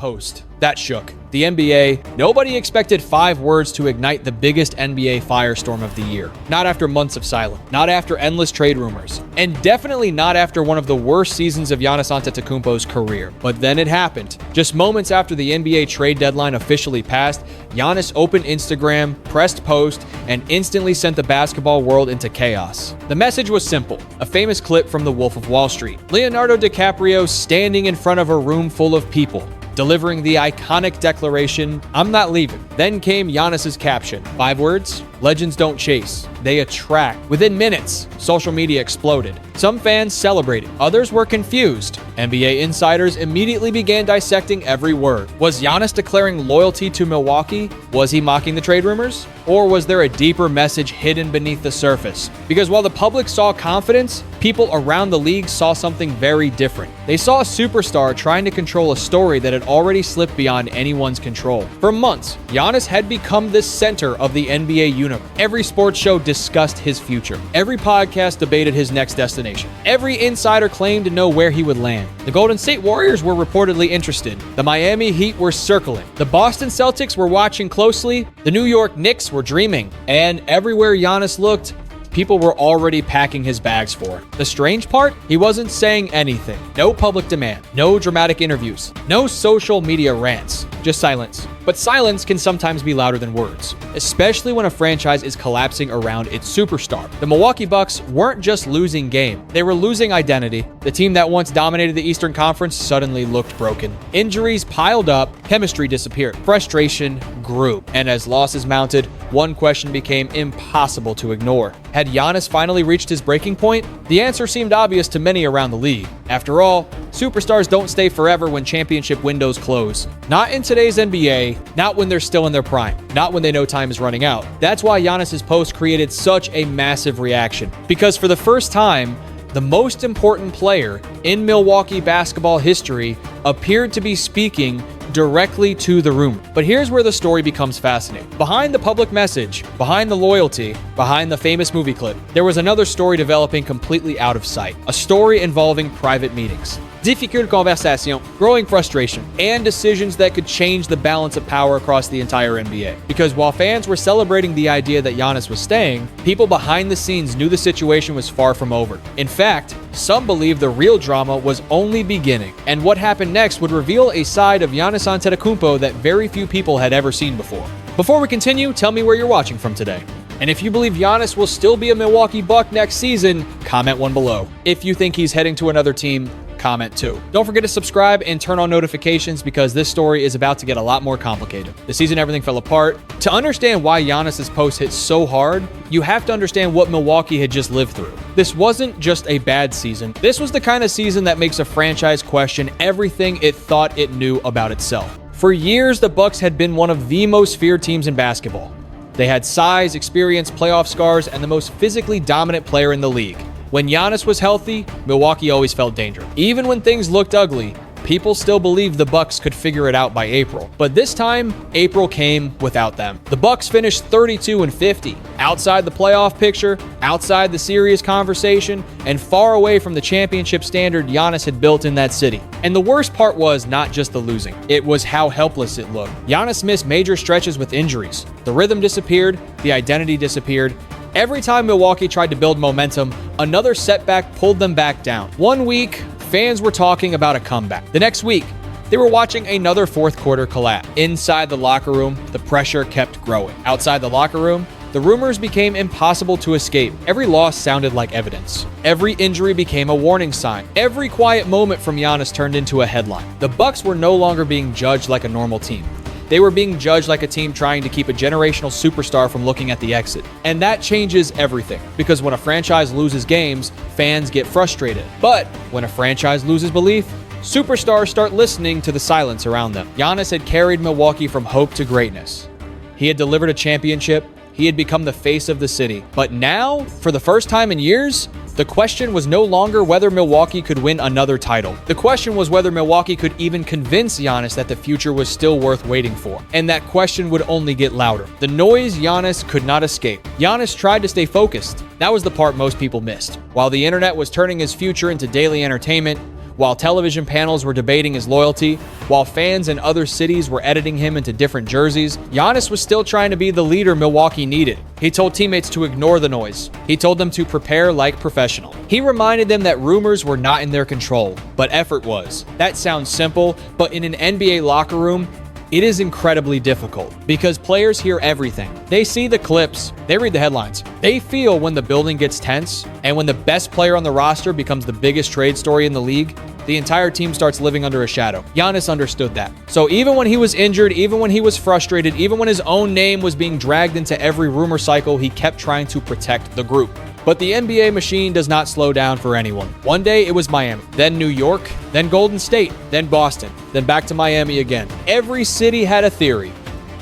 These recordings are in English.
post. That shook the NBA. Nobody expected 5 words to ignite the biggest NBA firestorm of the year. Not after months of silence, not after endless trade rumors, and definitely not after one of the worst seasons of Giannis Antetokounmpo's career. But then it happened. Just moments after the NBA trade deadline officially passed, Giannis opened Instagram, pressed post, and instantly sent the basketball world into chaos. The message was simple, a famous clip from The Wolf of Wall Street. Leonardo DiCaprio standing in front of a room full of people, delivering the iconic declaration, "I'm not leaving." Then came Giannis's caption. 5 words, legends don't chase, they attract. Within minutes, social media exploded. Some fans celebrated, others were confused. NBA insiders immediately began dissecting every word. Was Giannis declaring loyalty to Milwaukee? Was he mocking the trade rumors? Or was there a deeper message hidden beneath the surface? Because while the public saw confidence, people around the league saw something very different. They saw a superstar trying to control a story that had already slipped beyond anyone's control. For months, Giannis had become the center of the NBA universe. Every sports show discussed his future. Every podcast debated his next destination. Every insider claimed to know where he would land. The Golden State Warriors were reportedly interested. The Miami Heat were circling. The Boston Celtics were watching closely. The New York Knicks were dreaming. And everywhere Giannis looked, people were already packing his bags for. The strange part? He wasn't saying anything. No public demand. No dramatic interviews. No social media rants. Just silence. But silence can sometimes be louder than words, especially when a franchise is collapsing around its superstar. The Milwaukee Bucks weren't just losing game, they were losing identity. The team that once dominated the Eastern Conference suddenly looked broken. Injuries piled up, chemistry disappeared, frustration grew, and as losses mounted, one question became impossible to ignore. Had Giannis finally reached his breaking point? The answer seemed obvious to many around the league. After all, superstars don't stay forever when championship windows close. Not in today's NBA, not when they're still in their prime, not when they know time is running out. That's why Giannis's post created such a massive reaction. Because for the first time, the most important player in Milwaukee basketball history appeared to be speaking directly to the rumor. But here's where the story becomes fascinating. Behind the public message, behind the loyalty, behind the famous movie clip, there was another story developing completely out of sight. A story involving private meetings, difficile conversation, growing frustration, and decisions that could change the balance of power across the entire NBA. Because while fans were celebrating the idea that Giannis was staying, people behind the scenes knew the situation was far from over. In fact, some believe the real drama was only beginning, and what happened next would reveal a side of Giannis Antetokounmpo that very few people had ever seen before. Before we continue, tell me where you're watching from today. And if you believe Giannis will still be a Milwaukee Buck next season, comment 1 below. If you think he's heading to another team, comment 2. Don't forget to subscribe and turn on notifications because this story is about to get a lot more complicated. The season everything fell apart. To understand why Giannis's post hit so hard, you have to understand what Milwaukee had just lived through. This wasn't just a bad season. This was the kind of season that makes a franchise question everything it thought it knew about itself. For years, the Bucks had been one of the most feared teams in basketball. They had size, experience, playoff scars, and the most physically dominant player in the league. When Giannis was healthy, Milwaukee always felt danger. Even when things looked ugly, people still believed the Bucks could figure it out by April. But this time, April came without them. The Bucks finished 32-50, outside the playoff picture, outside the serious conversation, and far away from the championship standard Giannis had built in that city. And the worst part was not just the losing, it was how helpless it looked. Giannis missed major stretches with injuries. The rhythm disappeared, the identity disappeared. Every time Milwaukee tried to build momentum, another setback pulled them back down. One week, fans were talking about a comeback. The next week, they were watching another fourth quarter collapse. Inside the locker room, the pressure kept growing. Outside the locker room, the rumors became impossible to escape. Every loss sounded like evidence. Every injury became a warning sign. Every quiet moment from Giannis turned into a headline. The Bucks were no longer being judged like a normal team. They were being judged like a team trying to keep a generational superstar from looking at the exit. And that changes everything, because when a franchise loses games, fans get frustrated. But when a franchise loses belief, superstars start listening to the silence around them. Giannis had carried Milwaukee from hope to greatness. He had delivered a championship. He had become the face of the city. But now, for the first time in years, the question was no longer whether Milwaukee could win another title. The question was whether Milwaukee could even convince Giannis that the future was still worth waiting for. And that question would only get louder. The noise Giannis could not escape. Giannis tried to stay focused. That was the part most people missed. While the internet was turning his future into daily entertainment, while television panels were debating his loyalty, while fans in other cities were editing him into different jerseys, Giannis was still trying to be the leader Milwaukee needed. He told teammates to ignore the noise. He told them to prepare like professional. He reminded them that rumors were not in their control, but effort was. That sounds simple, but in an NBA locker room, it is incredibly difficult because players hear everything. They see the clips, they read the headlines. They feel when the building gets tense, and when the best player on the roster becomes the biggest trade story in the league, the entire team starts living under a shadow. Giannis understood that. So even when he was injured, even when he was frustrated, even when his own name was being dragged into every rumor cycle, he kept trying to protect the group. But the NBA machine does not slow down for anyone. One day it was Miami, then New York, then Golden State, then Boston, then back to Miami again. Every city had a theory.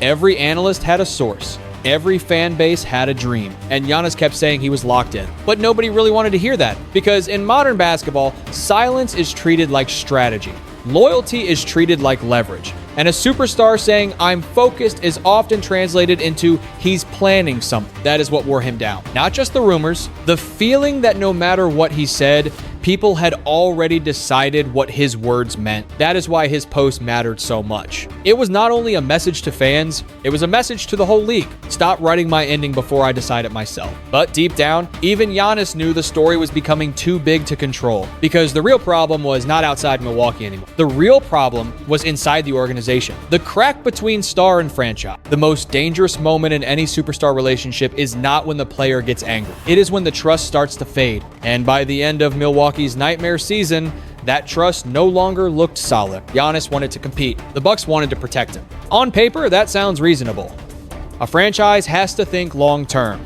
Every analyst had a source. Every fan base had a dream, and Giannis kept saying he was locked in. But nobody really wanted to hear that, because in modern basketball, silence is treated like strategy. Loyalty is treated like leverage. And a superstar saying, "I'm focused," is often translated into, "he's planning something." That is what wore him down. Not just the rumors, the feeling that no matter what he said, people had already decided what his words meant. That is why his post mattered so much. It was not only a message to fans, it was a message to the whole league. Stop writing my ending before I decide it myself. But deep down, even Giannis knew the story was becoming too big to control, because the real problem was not outside Milwaukee anymore. The real problem was inside the organization. The crack between star and franchise. The most dangerous moment in any superstar relationship is not when the player gets angry. It is when the trust starts to fade. And by the end of Milwaukee's nightmare season, that trust no longer looked solid. Giannis wanted to compete. The Bucks wanted to protect him. On paper, that sounds reasonable. A franchise has to think long term.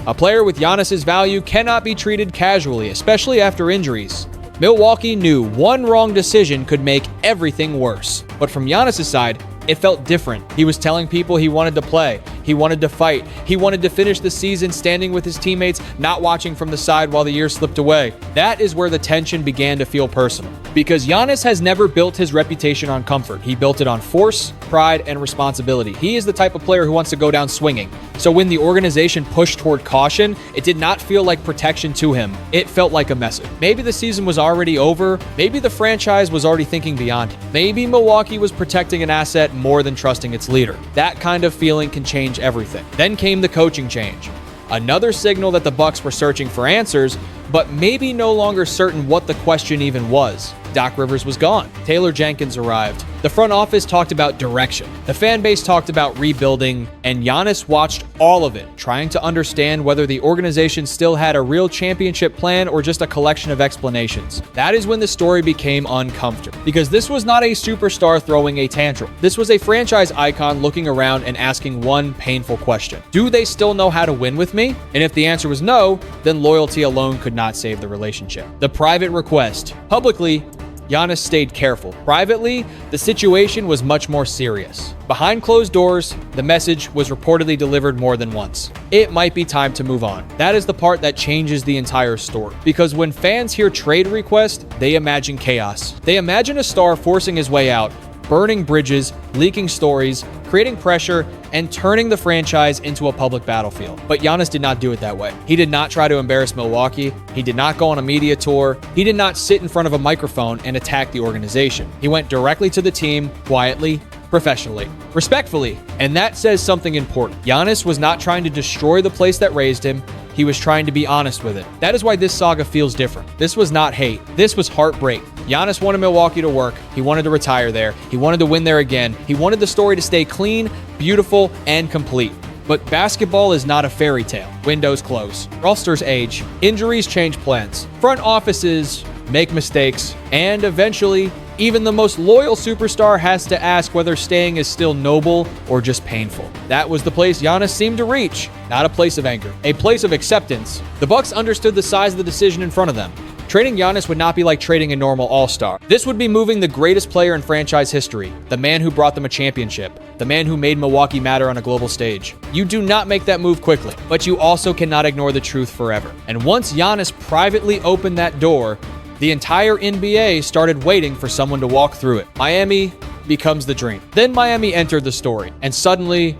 A player with Giannis's value cannot be treated casually, especially after injuries. Milwaukee knew one wrong decision could make everything worse. But from Giannis's side, it felt different. He was telling people he wanted to play. He wanted to fight. He wanted to finish the season standing with his teammates, not watching from the side while the years slipped away. That is where the tension began to feel personal. Because Giannis has never built his reputation on comfort. He built it on force, pride, and responsibility. He is the type of player who wants to go down swinging. So when the organization pushed toward caution, it did not feel like protection to him. It felt like a message. Maybe the season was already over. Maybe the franchise was already thinking beyond it. Maybe Milwaukee was protecting an asset more than trusting its leader. That kind of feeling can change everything. Then came the coaching change. Another signal that the Bucks were searching for answers, but maybe no longer certain what the question even was. Doc Rivers was gone. Taylor Jenkins arrived. The front office talked about direction. The fan base talked about rebuilding, and Giannis watched all of it, trying to understand whether the organization still had a real championship plan or just a collection of explanations. That is when the story became uncomfortable, because this was not a superstar throwing a tantrum. This was a franchise icon looking around and asking one painful question. Do they still know how to win with me? And if the answer was no, then loyalty alone could not save the relationship. The private request. Publicly, Giannis stayed careful. Privately, the situation was much more serious. Behind closed doors, the message was reportedly delivered more than once. It might be time to move on. That is the part that changes the entire story. Because when fans hear trade request, they imagine chaos. They imagine a star forcing his way out, burning bridges, leaking stories, creating pressure, and turning the franchise into a public battlefield. But Giannis did not do it that way. He did not try to embarrass Milwaukee. He did not go on a media tour. He did not sit in front of a microphone and attack the organization. He went directly to the team, quietly, professionally, respectfully, and that says something important. Giannis was not trying to destroy the place that raised him. He was trying to be honest with it. That is why this saga feels different. This was not hate. This was heartbreak. Giannis wanted Milwaukee to work. He wanted to retire there. He wanted to win there again. He wanted the story to stay clean, beautiful, and complete. But basketball is not a fairy tale. Windows close. Rosters age. Injuries change plans. Front offices make mistakes. And eventually, even the most loyal superstar has to ask whether staying is still noble or just painful. That was the place Giannis seemed to reach. Not a place of anger, a place of acceptance. The Bucks understood the size of the decision in front of them. Trading Giannis would not be like trading a normal all-star. This would be moving the greatest player in franchise history, the man who brought them a championship, the man who made Milwaukee matter on a global stage. You do not make that move quickly, but you also cannot ignore the truth forever. And once Giannis privately opened that door, the entire NBA started waiting for someone to walk through it. Miami becomes the dream. Then Miami entered the story, and suddenly,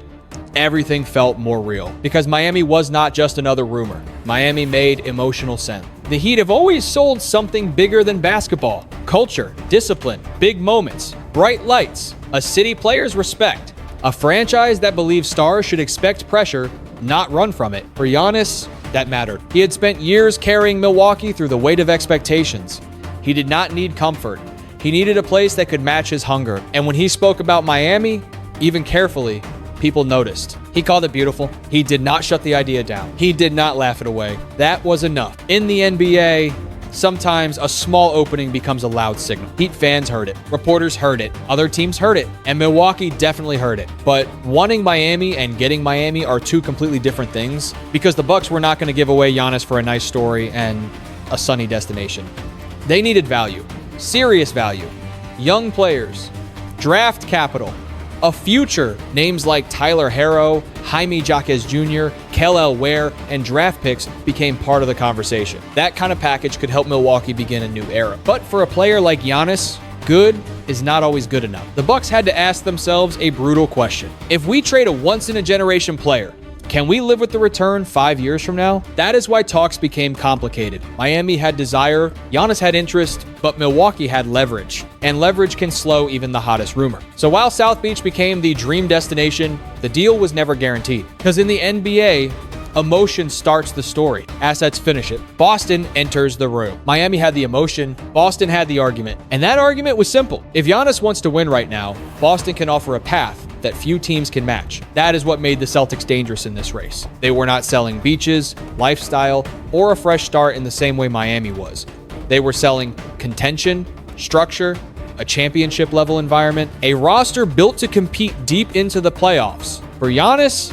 everything felt more real. Because Miami was not just another rumor. Miami made emotional sense. The Heat have always sold something bigger than basketball. Culture, discipline, big moments, bright lights, a city players respect, a franchise that believes stars should expect pressure, not run from it. For Giannis, that mattered. He had spent years carrying Milwaukee through the weight of expectations. He did not need comfort. He needed a place that could match his hunger. And when he spoke about Miami, even carefully, people noticed. He called it beautiful. He did not shut the idea down. He did not laugh it away. That was enough. In the NBA, sometimes a small opening becomes a loud signal. Heat fans heard it. Reporters heard it. Other teams heard it. And Milwaukee definitely heard it. But wanting Miami and getting Miami are two completely different things, because the Bucks were not going to give away Giannis for a nice story and a sunny destination. They needed value. Serious value. Young players. Draft capital. A future. Names like Tyler Herro, Jaime Jaquez Jr., Kel'el Ware, and draft picks became part of the conversation. That kind of package could help Milwaukee begin a new era. But for a player like Giannis, good is not always good enough. The Bucks had to ask themselves a brutal question. If we trade a once-in-a-generation player, can we live with the return 5 years from now? That is why talks became complicated. Miami had desire, Giannis had interest, but Milwaukee had leverage. And leverage can slow even the hottest rumor. So while South Beach became the dream destination, the deal was never guaranteed. Because in the NBA, emotion starts the story. Assets finish it. Boston enters the room. Miami had the emotion. Boston had the argument. And that argument was simple. If Giannis wants to win right now, Boston can offer a path that few teams can match. That is what made the Celtics dangerous in this race. They were not selling beaches, lifestyle, or a fresh start in the same way Miami was. They were selling contention, structure, a championship level environment, a roster built to compete deep into the playoffs. For Giannis,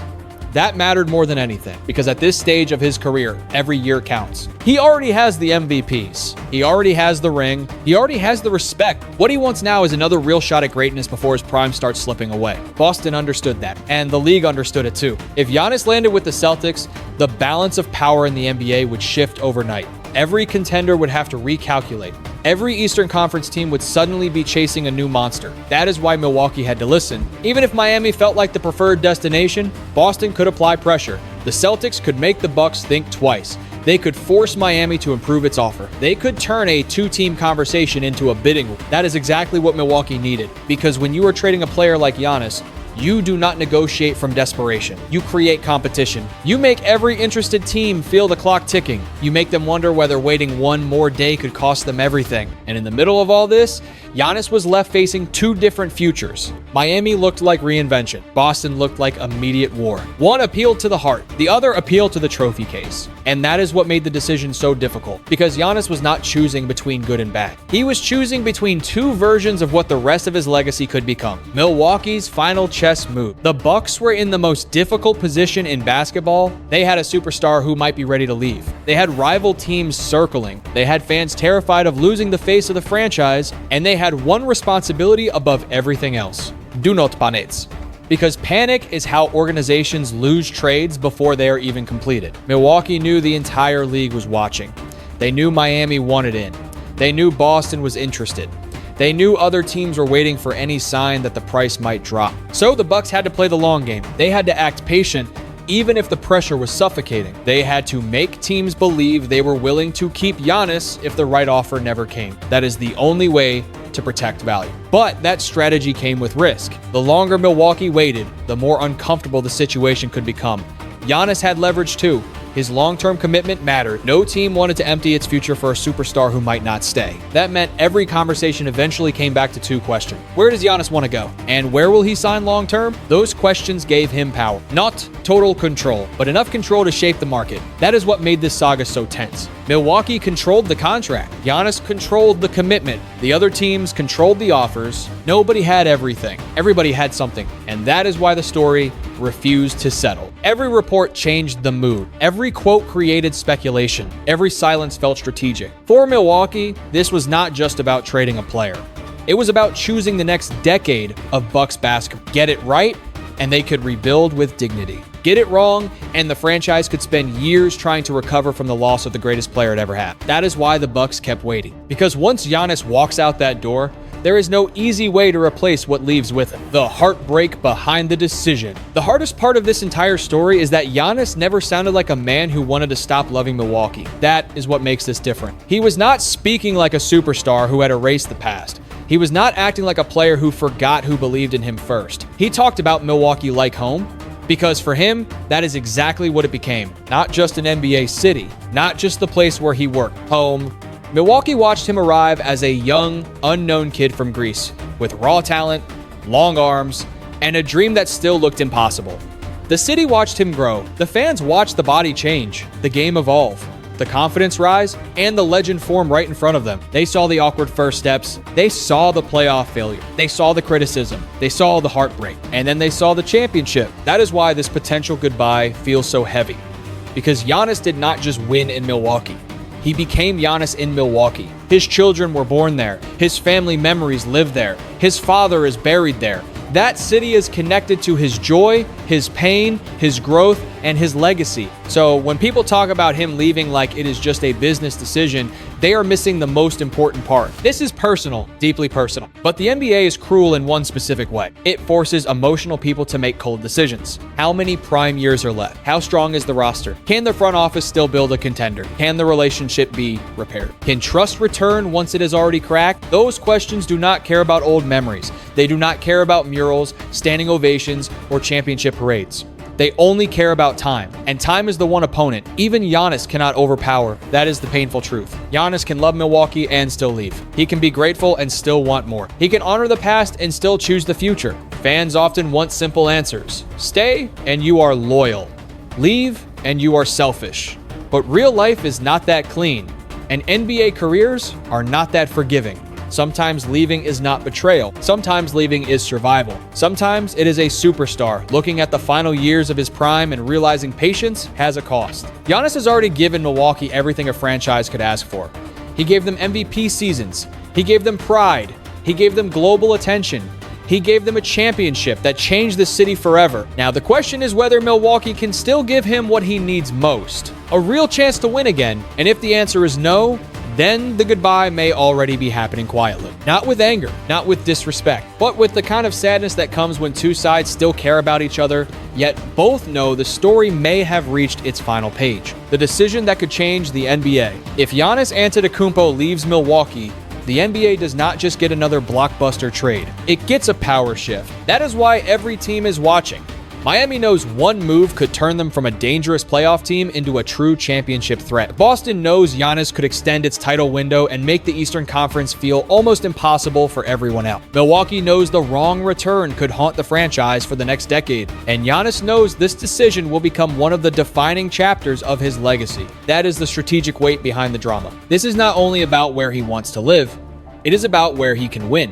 that mattered more than anything, because at this stage of his career, every year counts. He already has the MVPs. He already has the ring. He already has the respect. What he wants now is another real shot at greatness before his prime starts slipping away. Boston understood that, and the league understood it too. If Giannis landed with the Celtics, the balance of power in the NBA would shift overnight. Every contender would have to recalculate. Every Eastern Conference team would suddenly be chasing a new monster. That is why Milwaukee had to listen. Even if Miami felt like the preferred destination, Boston could apply pressure. The Celtics could make the Bucks think twice. They could force Miami to improve its offer. They could turn a two-team conversation into a bidding war. That is exactly what Milwaukee needed, because when you are trading a player like Giannis, you do not negotiate from desperation. You create competition. You make every interested team feel the clock ticking. You make them wonder whether waiting one more day could cost them everything. And in the middle of all this, Giannis was left facing two different futures. Miami looked like reinvention. Boston looked like immediate war. One appealed to the heart. The other appealed to the trophy case. And that is what made the decision so difficult, because Giannis was not choosing between good and bad. He was choosing between two versions of what the rest of his legacy could become. Milwaukee's final chess move. The Bucks were in the most difficult position in basketball. They had a superstar who might be ready to leave. They had rival teams circling. They had fans terrified of losing the face of the franchise, and they had one responsibility above everything else. Do not panic. Because panic is how organizations lose trades before they are even completed. Milwaukee knew the entire league was watching. They knew Miami wanted in. They knew Boston was interested. They knew other teams were waiting for any sign that the price might drop. So the Bucks had to play the long game. They had to act patient, even if the pressure was suffocating. They had to make teams believe they were willing to keep Giannis if the right offer never came. That is the only way to protect value. But that strategy came with risk. The longer Milwaukee waited, the more uncomfortable the situation could become. Giannis had leverage too. His long-term commitment mattered. No team wanted to empty its future for a superstar who might not stay. That meant every conversation eventually came back to two questions. Where does Giannis want to go? And where will he sign long-term? Those questions gave him power. Not total control, but enough control to shape the market. That is what made this saga so tense. Milwaukee controlled the contract. Giannis controlled the commitment. The other teams controlled the offers. Nobody had everything. Everybody had something. And that is why the story refused to settle. Every report changed the mood. Every quote created speculation. Every silence felt strategic. For Milwaukee, this was not just about trading a player. It was about choosing the next decade of Bucks basketball. Get it right, and they could rebuild with dignity. Get it wrong, and the franchise could spend years trying to recover from the loss of the greatest player it ever had. That is why the Bucks kept waiting. Because once Giannis walks out that door, There is no easy way to replace what leaves with him. The heartbreak behind the decision. The hardest part of this entire story is that Giannis never sounded like a man who wanted to stop loving Milwaukee. That is what makes this different. He was not speaking like a superstar who had erased the past. He was not acting like a player who forgot who believed in him first. He talked about Milwaukee like home, because for him, that is exactly what it became. Not just an NBA city, not just the place where he worked. Home. Milwaukee watched him arrive as a young, unknown kid from Greece, with raw talent, long arms, and a dream that still looked impossible. The city watched him grow. The fans watched the body change, the game evolve, the confidence rise, and the legend form right in front of them. They saw the awkward first steps. They saw the playoff failure. They saw the criticism. They saw the heartbreak. And then they saw the championship. That is why this potential goodbye feels so heavy. Because Giannis did not just win in Milwaukee. He became Giannis in Milwaukee. His children were born there. His family memories live there. His father is buried there. That city is connected to his joy, his pain, his growth, and his legacy. So when people talk about him leaving like it is just a business decision, they are missing the most important part. This is personal, deeply personal. But the NBA is cruel in one specific way. It forces emotional people to make cold decisions. How many prime years are left? How strong is the roster? Can the front office still build a contender? Can the relationship be repaired? Can trust return once it is already cracked? Those questions do not care about old memories. They do not care about murals, standing ovations, or championship parades. They only care about time, and time is the one opponent even Giannis cannot overpower. That is the painful truth. Giannis can love Milwaukee and still leave. He can be grateful and still want more. He can honor the past and still choose the future. Fans often want simple answers. Stay and you are loyal. Leave and you are selfish. But real life is not that clean, and NBA careers are not that forgiving. Sometimes leaving is not betrayal. Sometimes leaving is survival. Sometimes it is a superstar looking at the final years of his prime and realizing patience has a cost. Giannis has already given Milwaukee everything a franchise could ask for. He gave them MVP seasons. He gave them pride. He gave them global attention. He gave them a championship that changed the city forever. Now the question is whether Milwaukee can still give him what he needs most, a real chance to win again. And if the answer is no, then the goodbye may already be happening quietly. Not with anger, not with disrespect, but with the kind of sadness that comes when two sides still care about each other, yet both know the story may have reached its final page. The decision that could change the NBA. If Giannis Antetokounmpo leaves Milwaukee, the NBA does not just get another blockbuster trade. It gets a power shift. That is why every team is watching. Miami knows one move could turn them from a dangerous playoff team into a true championship threat. Boston knows Giannis could extend its title window and make the Eastern Conference feel almost impossible for everyone else. Milwaukee knows the wrong return could haunt the franchise for the next decade, and Giannis knows this decision will become one of the defining chapters of his legacy. That is the strategic weight behind the drama. This is not only about where he wants to live, it is about where he can win.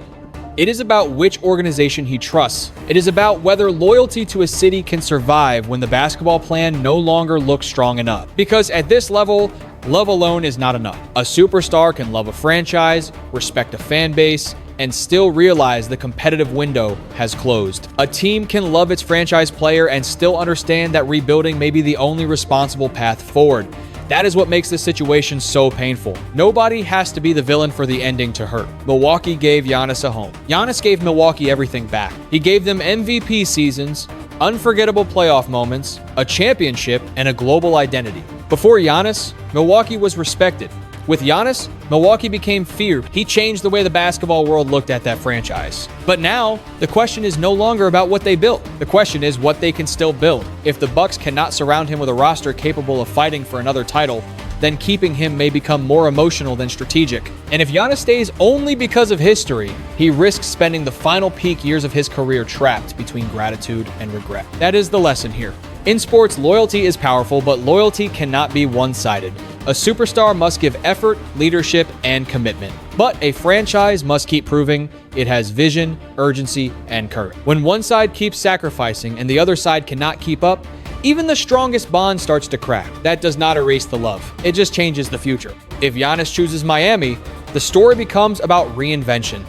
It is about which organization he trusts. It is about whether loyalty to a city can survive when the basketball plan no longer looks strong enough. Because at this level, love alone is not enough. A superstar can love a franchise, respect a fan base, and still realize the competitive window has closed. A team can love its franchise player and still understand that rebuilding may be the only responsible path forward. That is what makes this situation so painful. Nobody has to be the villain for the ending to hurt. Milwaukee gave Giannis a home. Giannis gave Milwaukee everything back. He gave them MVP seasons, unforgettable playoff moments, a championship, and a global identity. Before Giannis, Milwaukee was respected. With Giannis, Milwaukee became feared. He changed the way the basketball world looked at that franchise. But now, the question is no longer about what they built. The question is what they can still build. If the Bucks cannot surround him with a roster capable of fighting for another title, then keeping him may become more emotional than strategic. And if Giannis stays only because of history, he risks spending the final peak years of his career trapped between gratitude and regret. That is the lesson here. In sports, loyalty is powerful, but loyalty cannot be one-sided. A superstar must give effort, leadership, and commitment. But a franchise must keep proving it has vision, urgency, and courage. When one side keeps sacrificing and the other side cannot keep up, even the strongest bond starts to crack. That does not erase the love. It just changes the future. If Giannis chooses Miami, the story becomes about reinvention.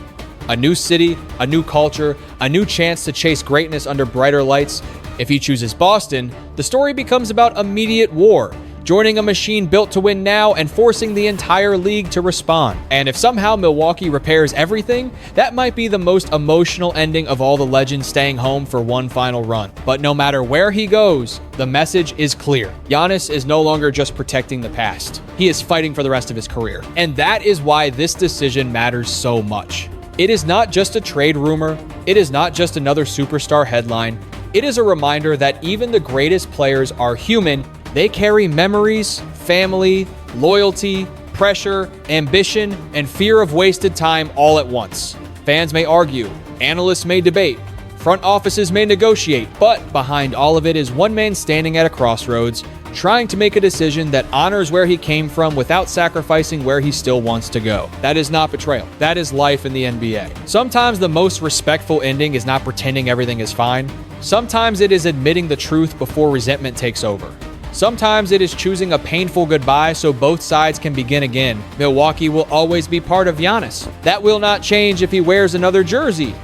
A new city, a new culture, a new chance to chase greatness under brighter lights. If he chooses Boston, the story becomes about immediate war, joining a machine built to win now and forcing the entire league to respond. And if somehow Milwaukee repairs everything, that might be the most emotional ending of all the legends staying home for one final run. But no matter where he goes, the message is clear. Giannis is no longer just protecting the past. He is fighting for the rest of his career. And that is why this decision matters so much. It is not just a trade rumor. It is not just another superstar headline. It is a reminder that even the greatest players are human. They carry memories, family, loyalty, pressure, ambition, and fear of wasted time all at once. Fans may argue, analysts may debate, front offices may negotiate, but behind all of it is one man standing at a crossroads, trying to make a decision that honors where he came from without sacrificing where he still wants to go. That is not betrayal. That is life in the NBA. Sometimes the most respectful ending is not pretending everything is fine. Sometimes it is admitting the truth before resentment takes over. Sometimes it is choosing a painful goodbye so both sides can begin again. Milwaukee will always be part of Giannis. That will not change if he wears another jersey.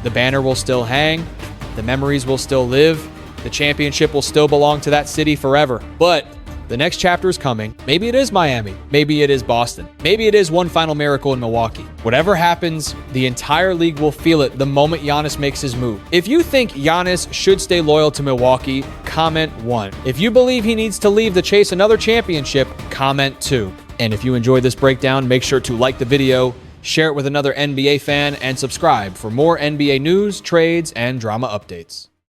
The banner will still hang. The memories will still live. The championship will still belong to that city forever. But the next chapter is coming. Maybe it is Miami. Maybe it is Boston. Maybe it is one final miracle in Milwaukee. Whatever happens, the entire league will feel it the moment Giannis makes his move. If you think Giannis should stay loyal to Milwaukee, comment 1. If you believe he needs to leave to chase another championship, comment 2. And if you enjoyed this breakdown, make sure to like the video, share it with another NBA fan, and subscribe for more NBA news, trades, and drama updates.